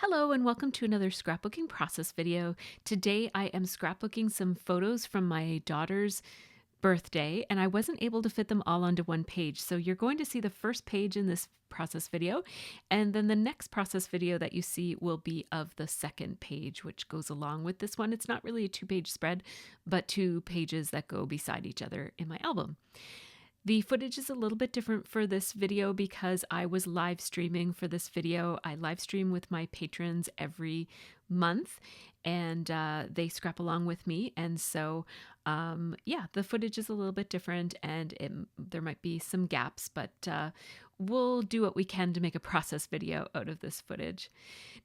Hello and welcome to another scrapbooking process video. Today I am scrapbooking some photos from my daughter's birthday and I wasn't able to fit them all onto one page. So you're going to see the first page in this process video, and then the next process video that you see will be of the second page, which goes along with this one. It's not really a two-page spread, but two pages that go beside each other in my album. The footage is a little bit different for this video because I was live streaming for this video. I live stream with my patrons every month and they scrap along with me. And so, yeah, the footage is a little bit different and there might be some gaps, but we'll do what we can to make a process video out of this footage.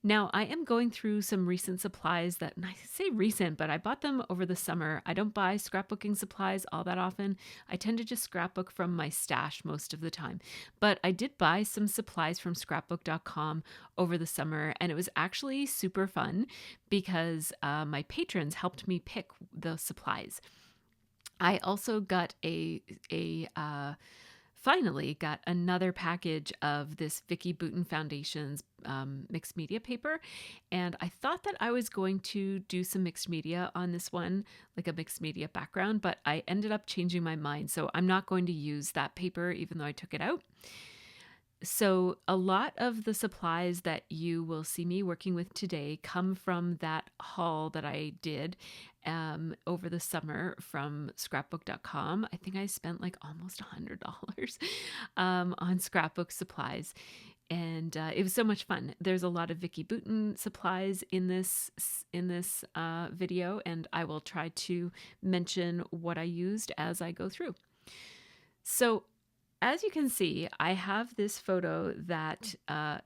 Now, I am going through some recent supplies that, and I say recent, but I bought them over the summer. I don't buy scrapbooking supplies all that often. I tend to just scrapbook from my stash most of the time. But I did buy some supplies from scrapbook.com over the summer, and it was actually super fun because my patrons helped me pick the supplies. I also got finally got another package of this Vicki Boutin Foundation's mixed media paper, and I thought that I was going to do some mixed media on this one, like a mixed media background, but I ended up changing my mind, so I'm not going to use that paper even though I took it out. So a lot of the supplies that you will see me working with today come from that haul that I did over the summer from scrapbook.com. I think I spent like almost $100 on scrapbook supplies. And it was so much fun. There's a lot of Vicki Boutin supplies in this video, and I will try to mention what I used as I go through. So as you can see, I have this photo that,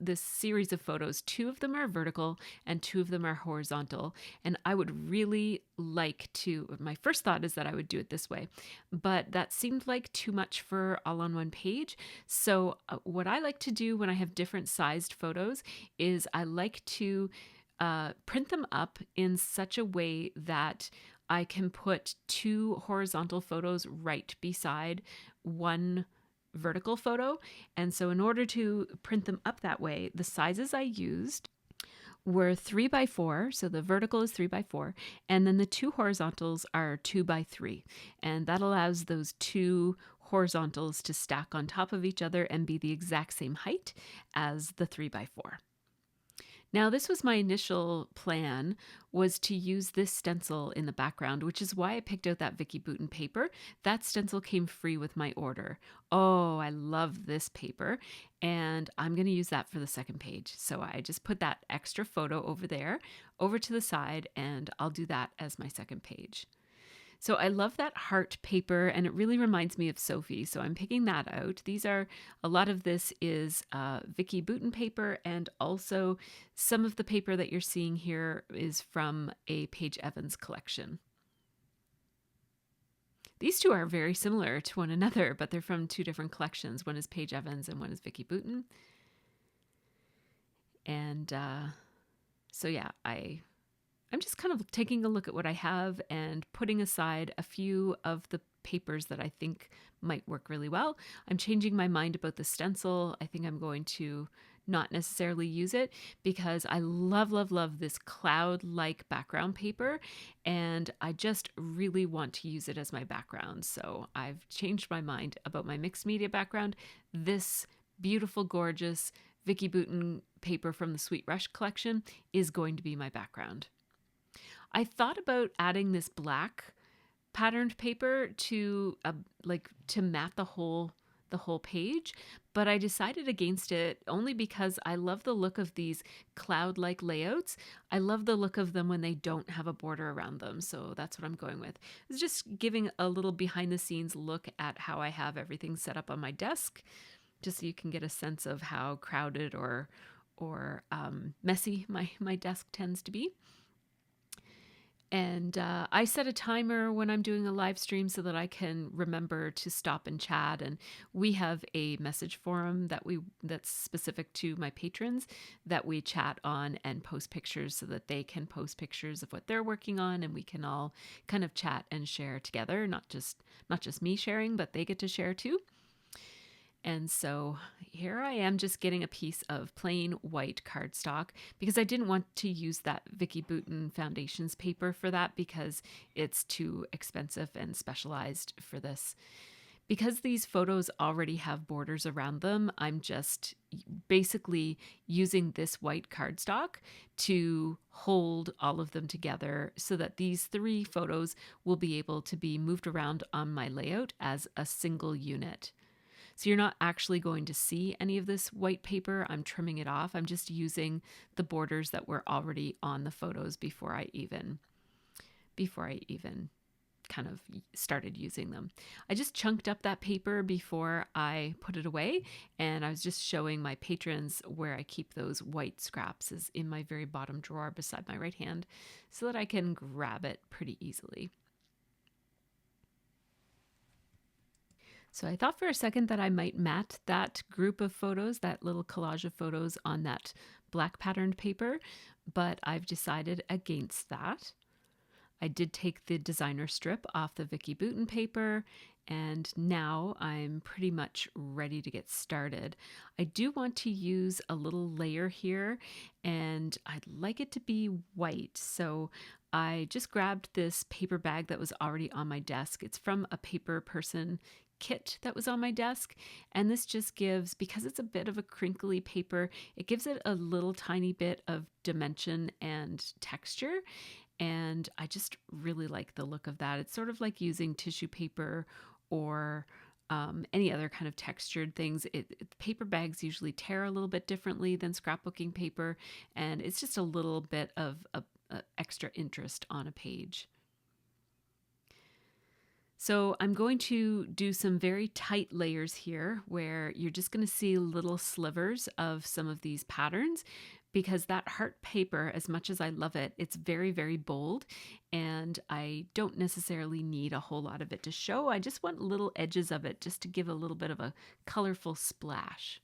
this series of photos, two of them are vertical and two of them are horizontal. And I would really like to, my first thought is that I would do it this way, but that seemed like too much for all on one page. So what I like to do when I have different sized photos is I like to print them up in such a way that I can put two horizontal photos right beside one vertical photo. And so in order to print them up that way, the sizes I used were 3x4, so the vertical is 3x4, and then the two horizontals are 2x3, and that allows those two horizontals to stack on top of each other and be the exact same height as the 3x4. Now, this was my initial plan, was to use this stencil in the background, which is why I picked out that Vicki Boutin paper. That stencil came free with my order. Oh, I love this paper, and I'm going to use that for the second page. So I just put that extra photo over there, over to the side, and I'll do that as my second page. So I love that heart paper, and it really reminds me of Sophie. So I'm picking that out. A lot of this is Vicki Boutin paper, and also some of the paper that you're seeing here is from a Paige Evans collection. These two are very similar to one another, but they're from two different collections. One is Paige Evans and one is Vicki Boutin. And so yeah, I'm just kind of taking a look at what I have and putting aside a few of the papers that I think might work really well. I'm changing my mind about the stencil. I think I'm going to not necessarily use it because I love, love, love this cloud-like background paper, and I just really want to use it as my background. So I've changed my mind about my mixed media background. This beautiful, gorgeous Vicki Boutin paper from the Sweet Rush collection is going to be my background. I thought about adding this black patterned paper to mat the whole page, but I decided against it only because I love the look of these cloud-like layouts. I love the look of them when they don't have a border around them, so that's what I'm going with. It's just giving a little behind-the-scenes look at how I have everything set up on my desk, just so you can get a sense of how crowded or messy my desk tends to be. And I set a timer when I'm doing a live stream so that I can remember to stop and chat. And we have a message forum that's specific to my patrons that we chat on and post pictures so that they can post pictures of what they're working on, and we can all kind of chat and share together. Not just me sharing, but they get to share too. And so here I am just getting a piece of plain white cardstock because I didn't want to use that Vicky Bouton Foundations paper for that because it's too expensive and specialized for this. Because these photos already have borders around them, I'm just basically using this white cardstock to hold all of them together so that these 3 photos will be able to be moved around on my layout as a single unit. So you're not actually going to see any of this white paper. I'm trimming it off. I'm just using the borders that were already on the photos before I even kind of started using them. I just chunked up that paper before I put it away, and I was just showing my patrons where I keep those white scraps is in my very bottom drawer beside my right hand so that I can grab it pretty easily. So I thought for a second that I might mat that group of photos, that little collage of photos on that black patterned paper, but I've decided against that. I did take the designer strip off the Vicky Bouton paper, and now I'm pretty much ready to get started. I do want to use a little layer here, and I'd like it to be white. So I just grabbed this paper bag that was already on my desk. It's from a Paper Person kit that was on my desk, and this just gives, because it's a bit of a crinkly paper, it gives it a little tiny bit of dimension and texture, and I just really like the look of that. It's sort of like using tissue paper or any other kind of textured things. Paper bags usually tear a little bit differently than scrapbooking paper, and it's just a little bit of extra interest on a page. So I'm going to do some very tight layers here where you're just going to see little slivers of some of these patterns, because that heart paper, as much as I love it, it's very, very bold, and I don't necessarily need a whole lot of it to show. I just want little edges of it just to give a little bit of a colorful splash.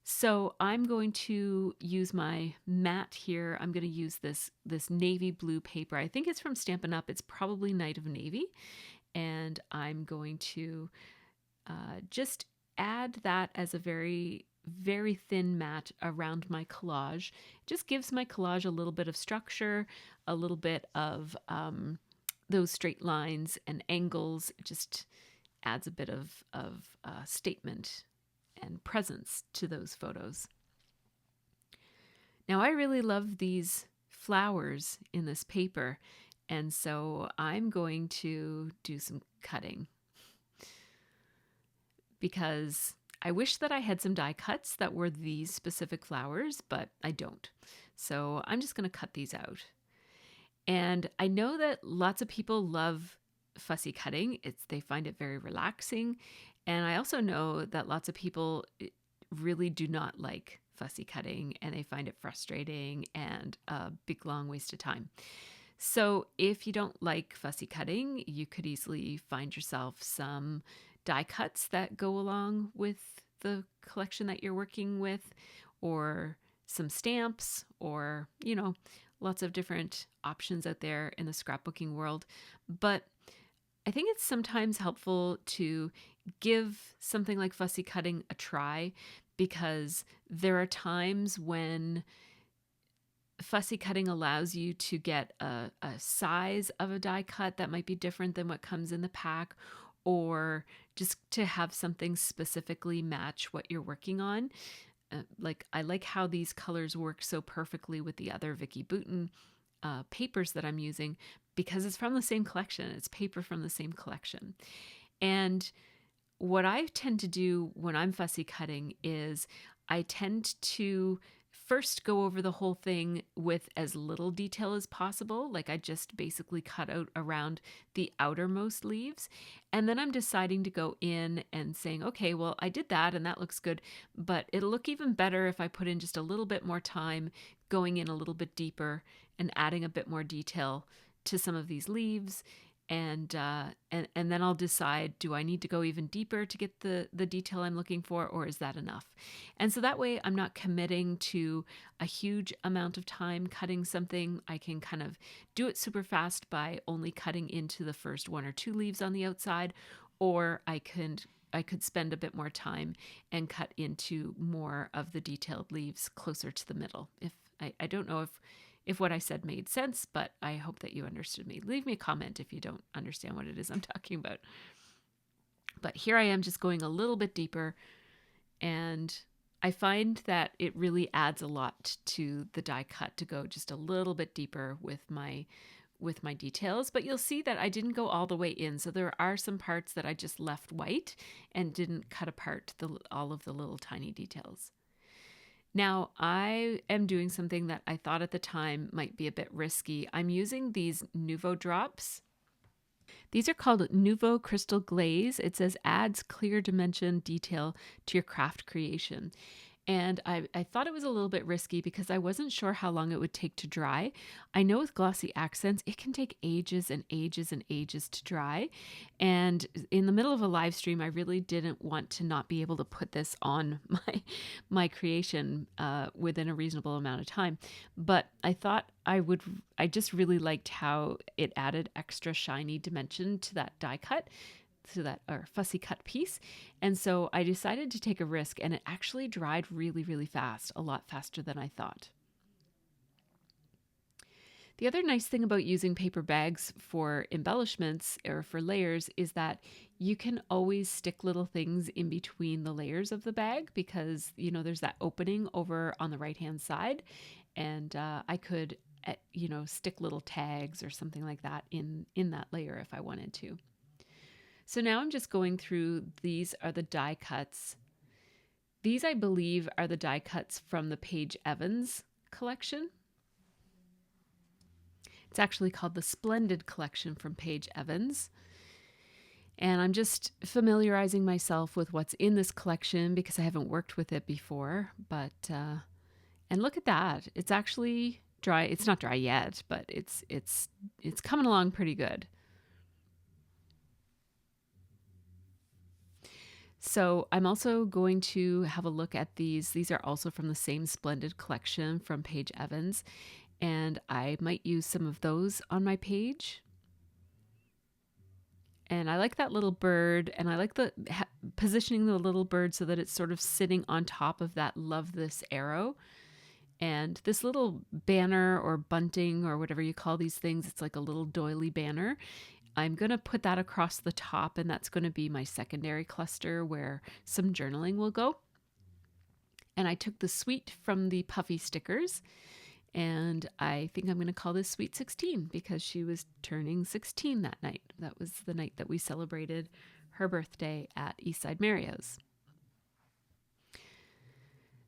So I'm going to use my mat here. I'm going to use this navy blue paper. I think it's from Stampin' Up. It's probably Night of Navy. And I'm going to just add that as a very, very thin mat around my collage. It just gives my collage a little bit of structure, a little bit of those straight lines and angles. It just adds a bit of statement and presence to those photos. Now I really love these flowers in this paper, and so I'm going to do some cutting because I wish that I had some die cuts that were these specific flowers, but I don't. So I'm just going to cut these out. And I know that lots of people love fussy cutting. They find it very relaxing. And I also know that lots of people really do not like fussy cutting, and they find it frustrating and a big long waste of time. So if you don't like fussy cutting, you could easily find yourself some die cuts that go along with the collection that you're working with, or some stamps, or, lots of different options out there in the scrapbooking world. But I think it's sometimes helpful to give something like fussy cutting a try, because there are times when fussy cutting allows you to get a size of a die cut that might be different than what comes in the pack, or just to have something specifically match what you're working on. I like how these colors work so perfectly with the other Vicky Bouton papers that I'm using, because it's from the same collection. It's paper from the same collection. And what I tend to do when I'm fussy cutting is I tend to first go over the whole thing with as little detail as possible. Like I just basically cut out around the outermost leaves. And then I'm deciding to go in and saying, okay, well, I did that and that looks good, but it'll look even better if I put in just a little bit more time, going in a little bit deeper and adding a bit more detail to some of these leaves. And then I'll decide, do I need to go even deeper to get the detail I'm looking for, or is that enough? And so that way I'm not committing to a huge amount of time cutting something. I can kind of do it super fast by only cutting into the first 1 or 2 leaves on the outside, or I could spend a bit more time and cut into more of the detailed leaves closer to the middle. I don't know if what I said made sense, but I hope that you understood me. Leave me a comment if you don't understand what it is I'm talking about. But here I am just going a little bit deeper, and I find that it really adds a lot to the die cut to go just a little bit deeper with my details. But you'll see that I didn't go all the way in. So there are some parts that I just left white and didn't cut apart all of the little tiny details. Now, I am doing something that I thought at the time might be a bit risky. I'm using these Nouveau drops. These are called Nouveau Crystal Glaze. It says adds clear dimension detail to your craft creation. And I thought it was a little bit risky because I wasn't sure how long it would take to dry. I know with glossy accents, it can take ages and ages and ages to dry. And in the middle of a live stream, I really didn't want to not be able to put this on my creation within a reasonable amount of time. But I thought I just really liked how it added extra shiny dimension to that die cut, to that or fussy cut piece. And so I decided to take a risk, and it actually dried really, really fast, a lot faster than I thought. The other nice thing about using paper bags for embellishments or for layers is that you can always stick little things in between the layers of the bag because, there's that opening over on the right-hand side. And I could, stick little tags or something like that in that layer if I wanted to. So now I'm just going through, these are the die cuts. These, I believe, are the die cuts from the Paige Evans collection. It's actually called the Splendid collection from Paige Evans. And I'm just familiarizing myself with what's in this collection because I haven't worked with it before. But, and look at that. It's actually dry. It's not dry yet, but it's coming along pretty good. So I'm also going to have a look at these. These are also from the same Splendid collection from Paige Evans, and I might use some of those on my page. And I like that little bird, and I like positioning the little bird so that it's sort of sitting on top of that "Love This" arrow. And this little banner or bunting or whatever you call these things, it's like a little doily banner. I'm going to put that across the top, and that's going to be my secondary cluster where some journaling will go. And I took the sweet from the puffy stickers, and I think I'm going to call this Sweet 16 because she was turning 16 that night. That was the night that we celebrated her birthday at Eastside Mario's.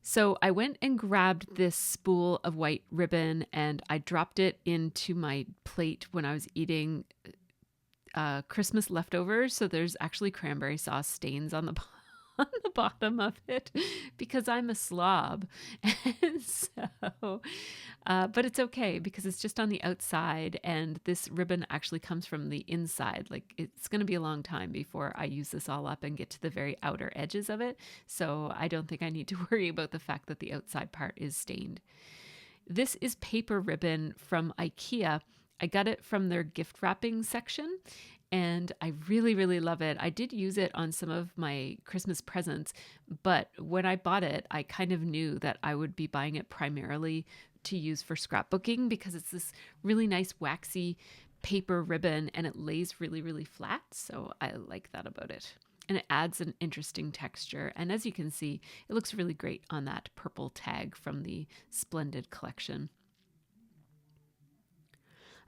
So I went and grabbed this spool of white ribbon, and I dropped it into my plate when I was eating Christmas leftovers. So there's actually cranberry sauce stains on the bottom of it because I'm a slob. And so, but it's okay because it's just on the outside, and this ribbon actually comes from the inside. Like, it's going to be a long time before I use this all up and get to the very outer edges of it. So I don't think I need to worry about the fact that the outside part is stained. This is paper ribbon from IKEA. I got it from their gift wrapping section, and I really, really love it. I did use it on some of my Christmas presents, but when I bought it, I kind of knew that I would be buying it primarily to use for scrapbooking because it's this really nice waxy paper ribbon, and it lays really, really flat. So I like that about it. And it adds an interesting texture. And as you can see, it looks really great on that purple tag from the Splendid collection.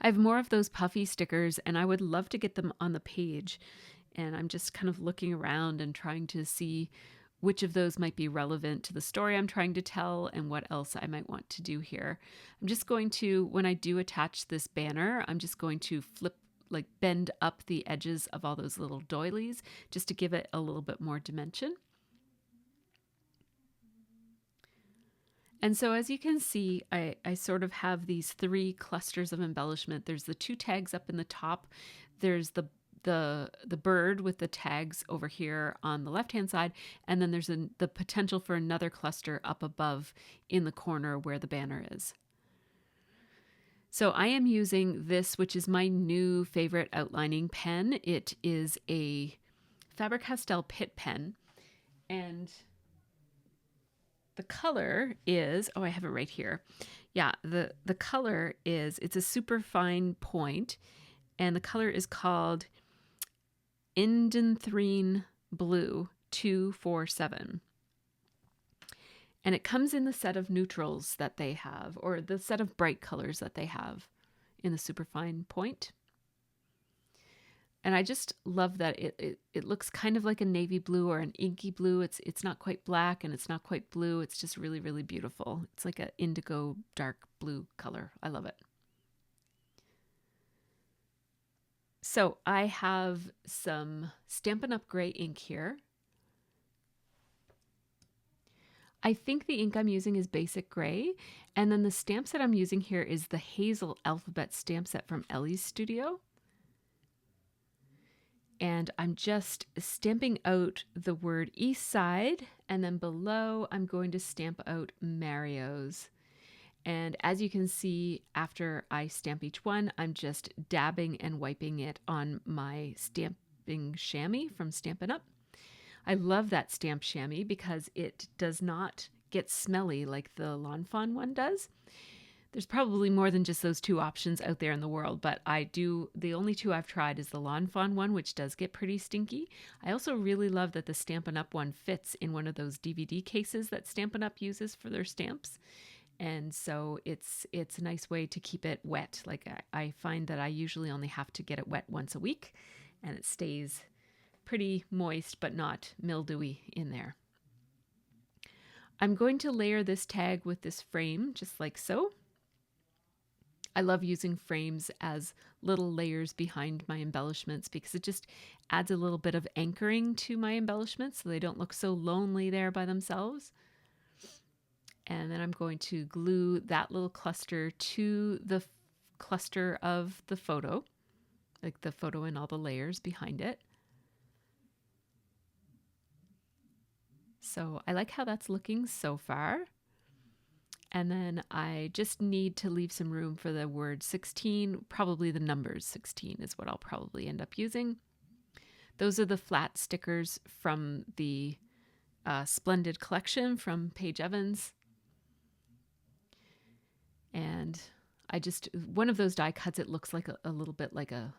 I have more of those puffy stickers, and I would love to get them on the page. And I'm just kind of looking around and trying to see which of those might be relevant to the story I'm trying to tell and what else I might want to do here. I'm just going to, when I do attach this banner, I'm just going to bend up the edges of all those little doilies just to give it a little bit more dimension. And so as you can see, I sort of have these three clusters of embellishment. There's the two tags up in the top. There's the bird with the tags over here on the left-hand side. And then there's the potential for another cluster up above in the corner where the banner is. So I am using this, which is my new favorite outlining pen. It is a Faber-Castell Pitt pen, and the color is, oh, I have it right here. Yeah, the color is, it's a super fine point, and the color is called Indanthrene Blue 247. And it comes in the set of neutrals that they have, or the set of bright colors that they have in the superfine point. And I just love that it looks kind of like a navy blue or an inky blue. It's not quite black and it's not quite blue. It's just really, really beautiful. It's like an indigo dark blue color. I love it. So I have some Stampin' Up! Gray ink here. I think the ink I'm using is basic gray, and then the stamp set I'm using here is the Hazel Alphabet stamp set from Ellie's Studio. And I'm just stamping out the word East Side, and then below I'm going to stamp out Mario's. And as you can see, after I stamp each one, I'm just dabbing and wiping it on my stamping chamois from Stampin' Up! I love that stamp chamois because it does not get smelly like the Lawn Fawn one does. There's probably more than just those two options out there in the world, but the only two I've tried is the Lawn Fawn one, which does get pretty stinky. I also really love that the Stampin' Up! One fits in one of those DVD cases that Stampin' Up! Uses for their stamps. And so it's a nice way to keep it wet. Like I find that I usually only have to get it wet once a week, and it stays pretty moist but not mildewy in there. I'm going to layer this tag with this frame just like so. I love using frames as little layers behind my embellishments because it just adds a little bit of anchoring to my embellishments so they don't look so lonely there by themselves. And then I'm going to glue that little cluster to the cluster of the photo, like the photo and all the layers behind it. So I like how that's looking so far. And then I just need to leave some room for the word 16. Probably the numbers 16 is what I'll probably end up using. Those are the flat stickers from the Splendid collection from Paige Evans. And one of those die cuts, it looks like a little bit like a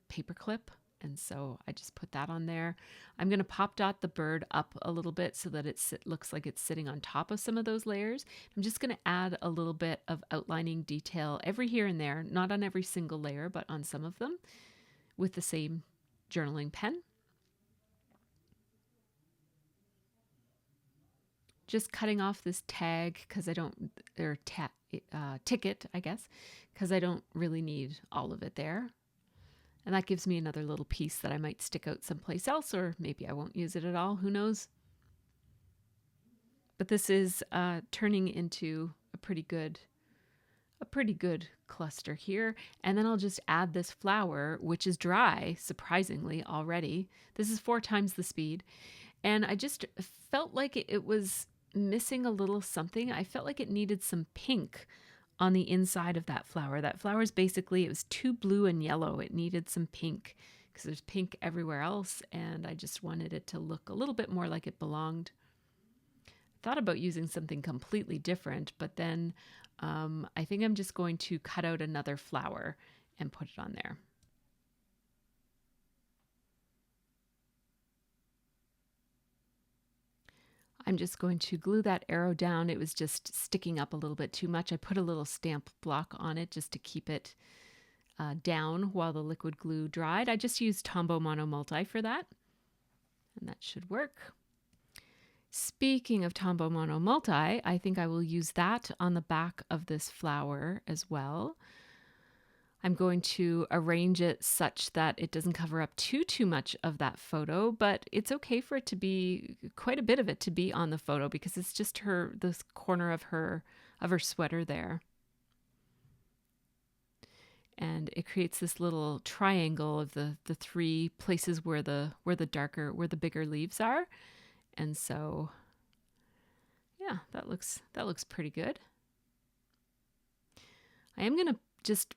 paper clip. And so I just put that on there. I'm going to pop dot the bird up a little bit so that it looks like it's sitting on top of some of those layers. I'm just going to add a little bit of outlining detail every here and there, not on every single layer, but on some of them with the same journaling pen. Just cutting off this tag because I don't, or ticket, I guess, because I don't really need all of it there. And that gives me another little piece that I might stick out someplace else, or maybe I won't use it at all. Who knows? But this is turning into a pretty good cluster here. And then I'll just add this flower, which is dry, surprisingly, already. This is 4 times the speed. And I just felt like it was missing a little something. I felt like it needed some pink on the inside of that flower. That flower is basically, it was too blue and yellow. It needed some pink because there's pink everywhere else, and I just wanted it to look a little bit more like it belonged. Thought about using something completely different, but then I think I'm just going to cut out another flower and put it on there. I'm just going to glue that arrow down. It was just sticking up a little bit too much. I put a little stamp block on it just to keep it down while the liquid glue dried. I just used Tombow Mono Multi for that, and that should work. Speaking of Tombow Mono Multi, I think I will use that on the back of this flower as well. I'm going to arrange it such that it doesn't cover up too much of that photo, but it's okay for it to be, quite a bit of it to be on the photo because it's just this corner of her sweater there. And it creates this little triangle of the 3 places where the bigger leaves are. And so, yeah, that looks pretty good. I am going to just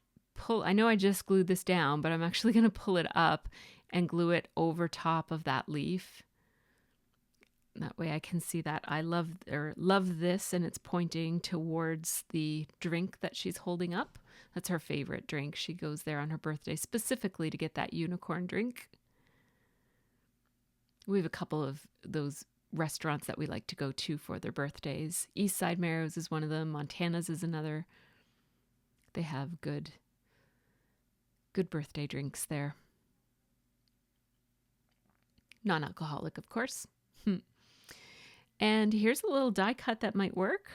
I know I just glued this down, but I'm actually going to pull it up and glue it over top of that leaf. That way I can see that I love this, and it's pointing towards the drink that she's holding up. That's her favorite drink. She goes there on her birthday specifically to get that unicorn drink. We have a couple of those restaurants that we like to go to for their birthdays. Eastside Marrow's is one of them. Montana's is another. They have good birthday drinks there. Non-alcoholic, of course. And here's a little die cut that might work,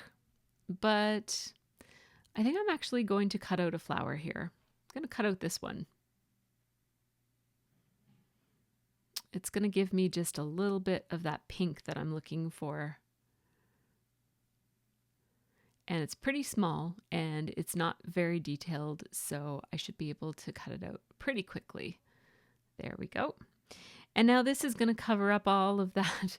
but I think I'm actually going to cut out a flower here. I'm going to cut out this one. It's going to give me just a little bit of that pink that I'm looking for. And it's pretty small and it's not very detailed, so I should be able to cut it out pretty quickly. There we go. And now this is going to cover up all of that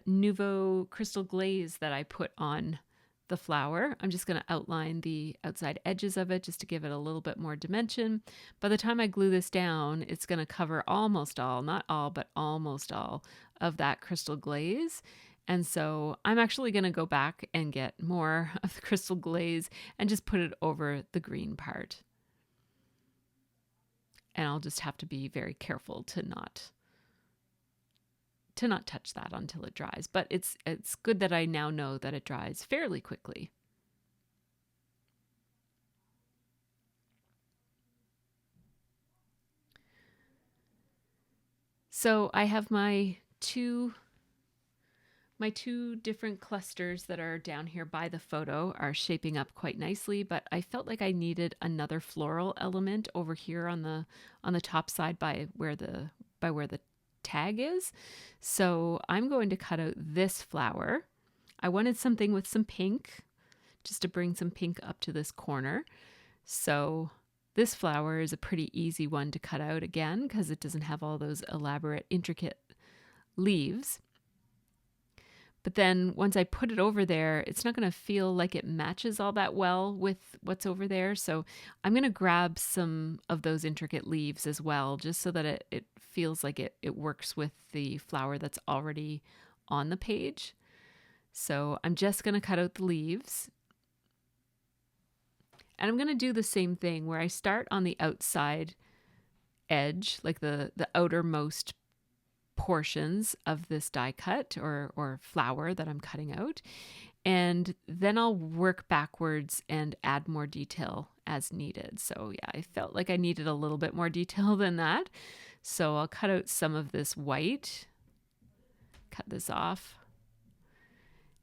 Nouveau crystal glaze that I put on the flower. I'm just going to outline the outside edges of it just to give it a little bit more dimension. By the time I glue this down, it's going to cover almost all, not all, but almost all of that crystal glaze. And so I'm actually going to go back and get more of the crystal glaze and just put it over the green part. And I'll just have to be very careful to not touch that until it dries. But it's good that I now know that it dries fairly quickly. So I have my two different clusters that are down here by the photo are shaping up quite nicely, but I felt like I needed another floral element over here on the top side by where the tag is. So I'm going to cut out this flower. I wanted something with some pink, just to bring some pink up to this corner. So this flower is a pretty easy one to cut out again because it doesn't have all those elaborate, intricate leaves. But then once I put it over there, it's not going to feel like it matches all that well with what's over there. So I'm going to grab some of those intricate leaves as well, just so that it feels like it works with the flower that's already on the page. So I'm just going to cut out the leaves. And I'm going to do the same thing where I start on the outside edge, like the outermost portions of this die cut or flower that I'm cutting out, and then I'll work backwards and add more detail as needed. So yeah, I felt like I needed a little bit more detail than that, so I'll cut out some of this white, cut this off,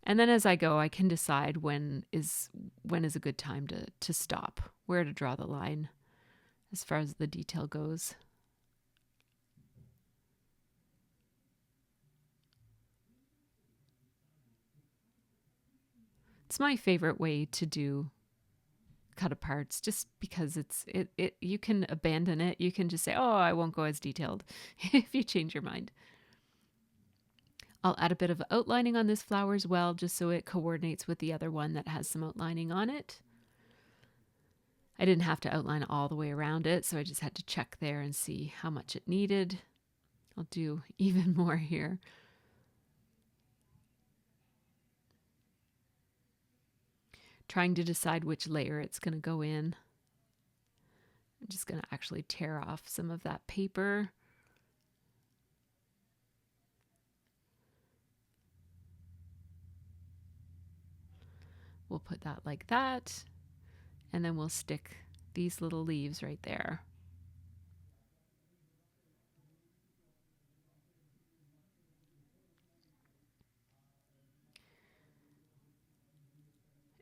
and then as I go I can decide when is a good time to stop, where to draw the line as far as the detail goes. It's my favorite way to do cut aparts, just because you can abandon it. You can just say, oh, I won't go as detailed if you change your mind. I'll add a bit of outlining on this flower as well, just so it coordinates with the other one that has some outlining on it. I didn't have to outline all the way around it, so I just had to check there and see how much it needed. I'll do even more here. Trying to decide which layer it's going to go in. I'm just going to actually tear off some of that paper. We'll put that like that, and then we'll stick these little leaves right there.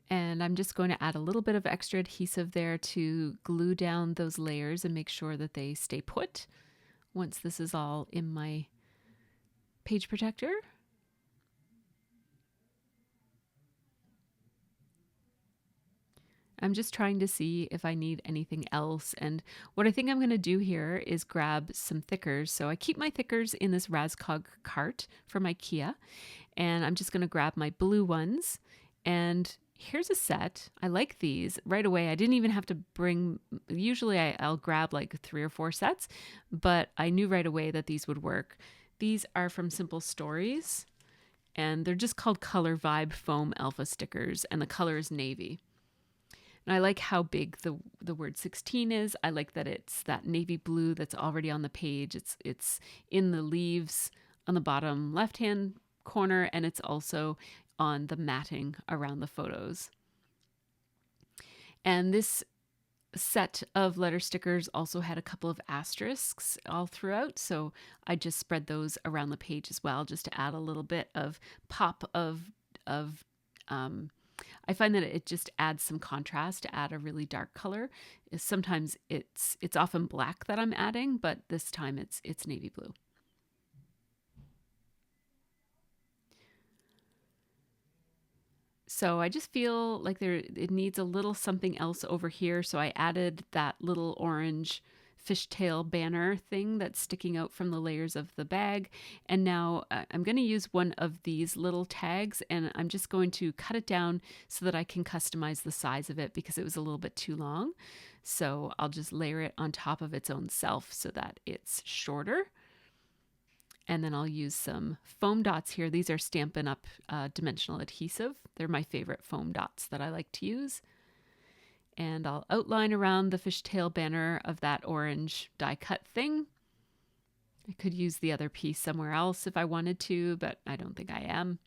And I'm just going to add a little bit of extra adhesive there to glue down those layers and make sure that they stay put once this is all in my page protector. I'm just trying to see if I need anything else. And what I think I'm going to do here is grab some thickers. So I keep my thickers in this Raskog cart from IKEA. And I'm just going to grab my blue ones and here's a set. I like these right away. I didn't even have to bring, usually I'll grab like 3 or 4 sets, but I knew right away that these would work. These are from Simple Stories, and they're just called Color Vibe Foam Alpha stickers, and the color is navy. And I like how big the word 16 is. I like that it's that navy blue that's already on the page. It's in the leaves on the bottom left-hand corner, and it's also on the matting around the photos. And this set of letter stickers also had a couple of asterisks all throughout, so I just spread those around the page as well, just to add a little bit of pop of I find that it just adds some contrast to add a really dark color. Sometimes it's often black that I'm adding, but this time it's navy blue. So I just feel like it needs a little something else over here. So I added that little orange fishtail banner thing that's sticking out from the layers of the bag. And now I'm going to use one of these little tags, and I'm just going to cut it down so that I can customize the size of it because it was a little bit too long. So I'll just layer it on top of its own self so that it's shorter. And then I'll use some foam dots here. These are Stampin' Up dimensional adhesive. They're my favorite foam dots that I like to use. And I'll outline around the fishtail banner of that orange die cut thing. I could use the other piece somewhere else if I wanted to, but I don't think I am.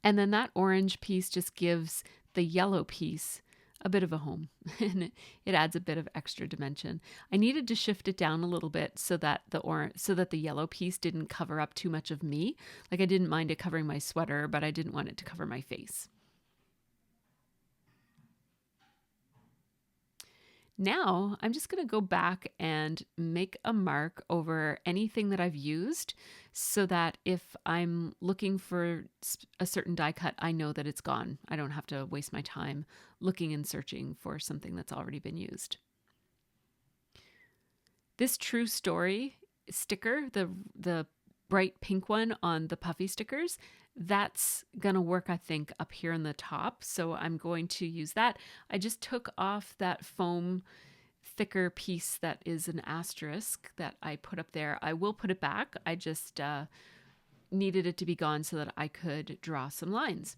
And then that orange piece just gives the yellow piece a bit of a home, and it adds a bit of extra dimension. I needed to shift it down a little bit so that the yellow piece didn't cover up too much of me. Like, I didn't mind it covering my sweater, but I didn't want it to cover my face. Now I'm just going to go back and make a mark over anything that I've used so that if I'm looking for a certain die cut, I know that it's gone. I don't have to waste my time looking and searching for something that's already been used. This True Story sticker, the bright pink one on the puffy stickers, that's gonna work, I think, up here in the top. So I'm going to use that. I just took off that foam thicker piece that is an asterisk that I put up there. I will put it back. I just needed it to be gone so that I could draw some lines.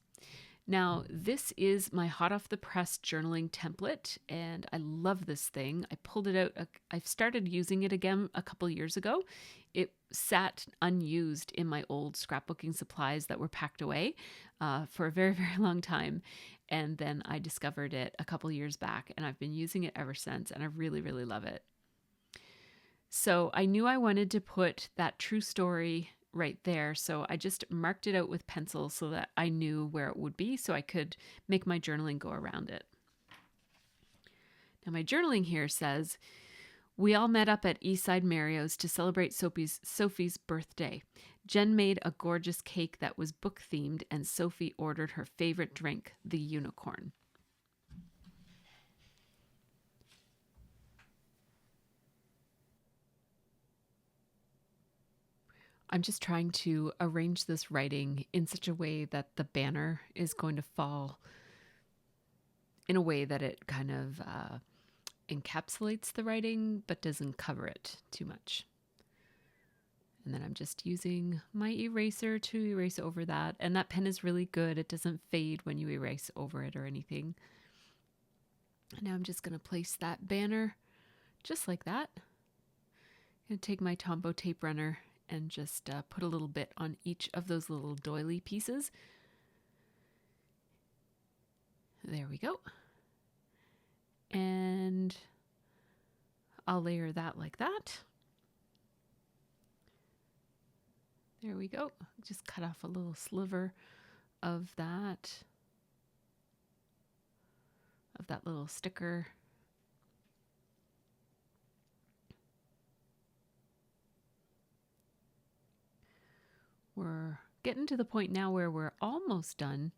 Now, this is my hot off the press journaling template, and I love this thing. I pulled it out. I've started using it again a couple years ago. It sat unused in my old scrapbooking supplies that were packed away for a very, very long time. And then I discovered it a couple years back, and I've been using it ever since, and I really, really love it. So I knew I wanted to put that True Story right there. So I just marked it out with pencil so that I knew where it would be so I could make my journaling go around it. Now my journaling here says, we all met up at Eastside Mario's to celebrate Sophie's birthday. Jen made a gorgeous cake that was book themed, and Sophie ordered her favorite drink, the unicorn. I'm just trying to arrange this writing in such a way that the banner is going to fall in a way that it kind of encapsulates the writing but doesn't cover it too much. And then I'm just using my eraser to erase over that. And that pen is really good. It doesn't fade when you erase over it or anything. And now I'm just going to place that banner just like that. I'm going to take my Tombow tape runner and just put a little bit on each of those little doily pieces. There we go. And I'll layer that like that. There we go. Just cut off a little sliver of that little sticker. We're getting to the point now where we're almost done.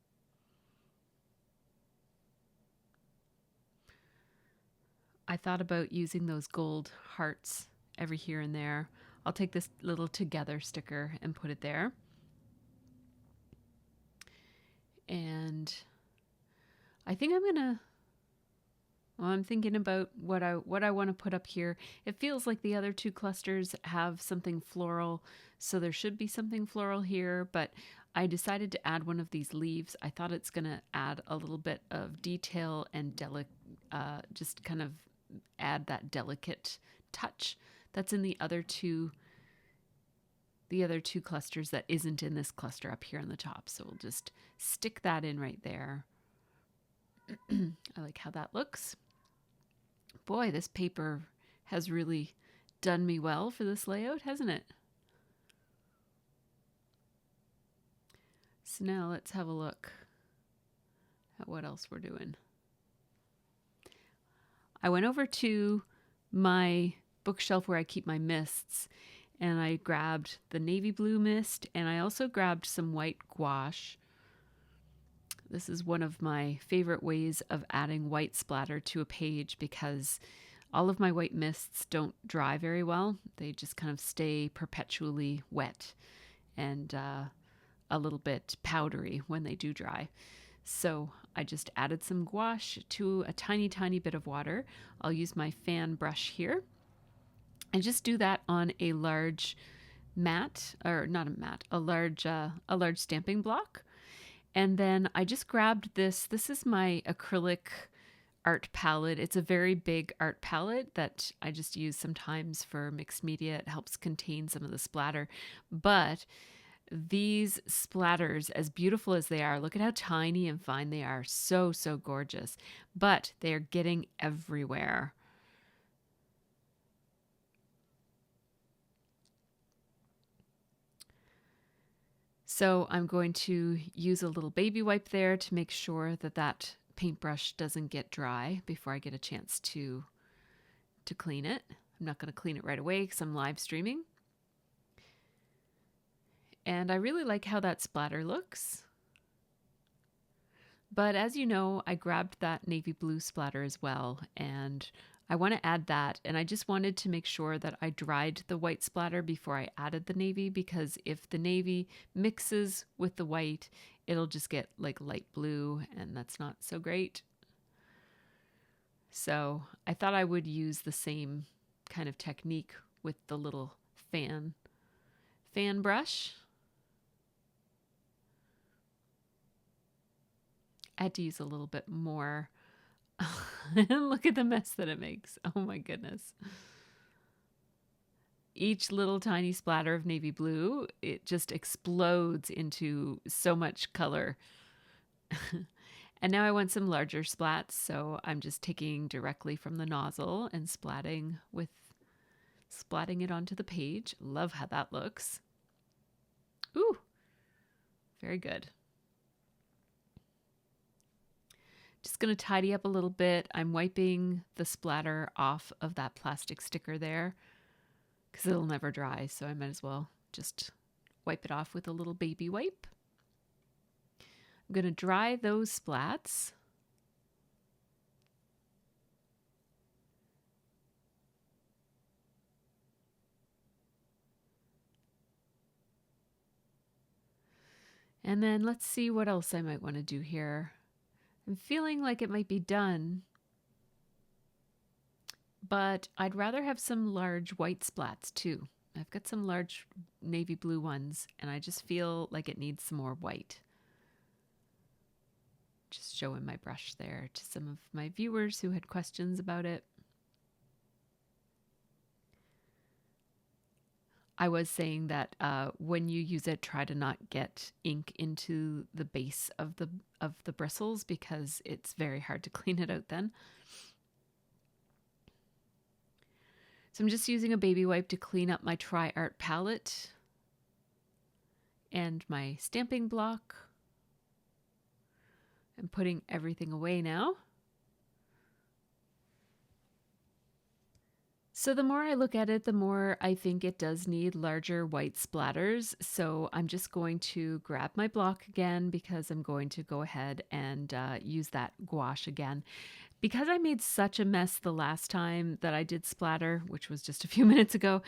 I thought about using those gold hearts every here and there. I'll take this little together sticker and put it there. And I think I'm thinking about what I want to put up here. It feels like the other two clusters have something floral, so there should be something floral here, but I decided to add one of these leaves. I thought it's going to add a little bit of detail and just kind of add that delicate touch that's in the other two clusters that isn't in this cluster up here on the top. So we'll just stick that in right there. I like how that looks. Boy, this paper has really done me well for this layout, hasn't it? So now let's have a look at what else we're doing. I went over to my bookshelf where I keep my mists, and I grabbed the navy blue mist, and I also grabbed some white gouache. This is one of my favorite ways of adding white splatter to a page because all of my white mists don't dry very well. They just kind of stay perpetually wet and a little bit powdery when they do dry. So I just added some gouache to a tiny, tiny bit of water. I'll use my fan brush here and just do that on a large mat, or not a mat, a large stamping block. And then I just grabbed this. This is my acrylic art palette. It's a very big art palette that I just use sometimes for mixed media. It helps contain some of the splatter. But these splatters, as beautiful as they are, look at how tiny and fine they are. So, so gorgeous. But they are getting everywhere. So I'm going to use a little baby wipe there to make sure that that paintbrush doesn't get dry before I get a chance to clean it. I'm not going to clean it right away because I'm live streaming. And I really like how that splatter looks. But as you know, I grabbed that navy blue splatter as well, and I want to add that, and I just wanted to make sure that I dried the white splatter before I added the navy, because if the navy mixes with the white, it'll just get like light blue, and that's not so great. So I thought I would use the same kind of technique with the little fan brush. I had to use a little bit more. Look at the mess that it makes. Oh my goodness. Each little tiny splatter of navy blue, it just explodes into so much color. And now I want some larger splats, so I'm just taking directly from the nozzle and splatting it onto the page. Love how that looks. Ooh, very good. Just going to tidy up a little bit. I'm wiping the splatter off of that plastic sticker there because it'll never dry, so I might as well just wipe it off with a little baby wipe. I'm going to dry those splats. And then let's see what else I might want to do here. I'm feeling like it might be done, but I'd rather have some large white splats too. I've got some large navy blue ones, and I just feel like it needs some more white. Just showing my brush there to some of my viewers who had questions about it. I was saying that when you use it, try to not get ink into the base of the bristles because it's very hard to clean it out then. So I'm just using a baby wipe to clean up my Tri Art palette and my stamping block. I'm putting everything away now. So the more I look at it, the more I think it does need larger white splatters. So I'm just going to grab my block again because I'm going to go ahead and use that gouache again. Because I made such a mess the last time that I did splatter, which was just a few minutes ago,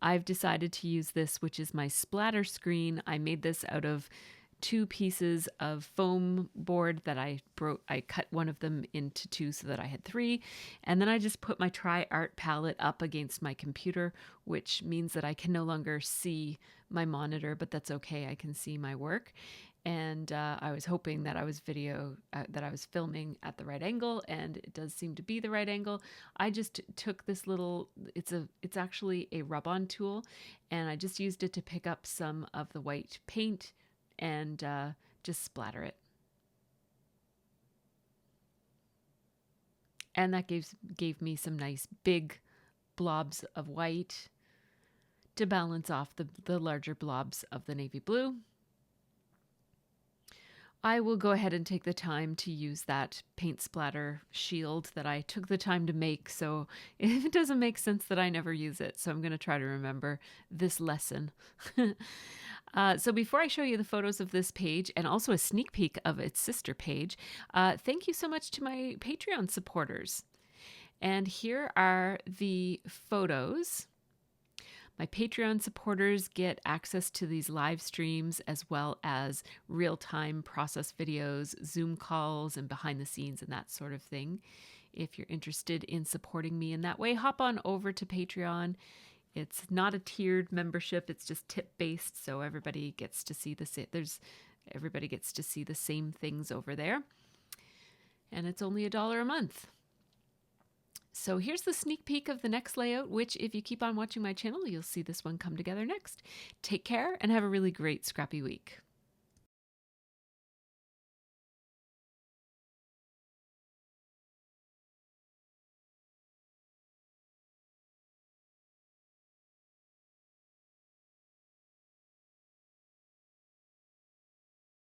I've decided to use this, which is my splatter screen. I made this out of 2 pieces of foam board that I broke. I cut one of them into 2 so that I had 3. And then I just put my Tri Art palette up against my computer, which means that I can no longer see my monitor, but that's okay. I can see my work. And I was hoping that I was filming at the right angle, and it does seem to be the right angle. I just took this little, it's actually a rub-on tool, and I just used it to pick up some of the white paint and just splatter it. And that gave me some nice big blobs of white to balance off the larger blobs of the navy blue. I will go ahead and take the time to use that paint splatter shield that I took the time to make, so if it doesn't make sense that I never use it, so I'm going to try to remember this lesson. So before I show you the photos of this page and also a sneak peek of its sister page, thank you so much to my Patreon supporters. And here are the photos. My Patreon supporters get access to these live streams as well as real-time process videos, Zoom calls, and behind the scenes and that sort of thing. If you're interested in supporting me in that way, hop on over to Patreon. It's not a tiered membership, it's just tip-based, so everybody gets to see the same things over there. And it's only $1 a month. So here's the sneak peek of the next layout, which if you keep on watching my channel, you'll see this one come together next. Take care and have a really great scrappy week.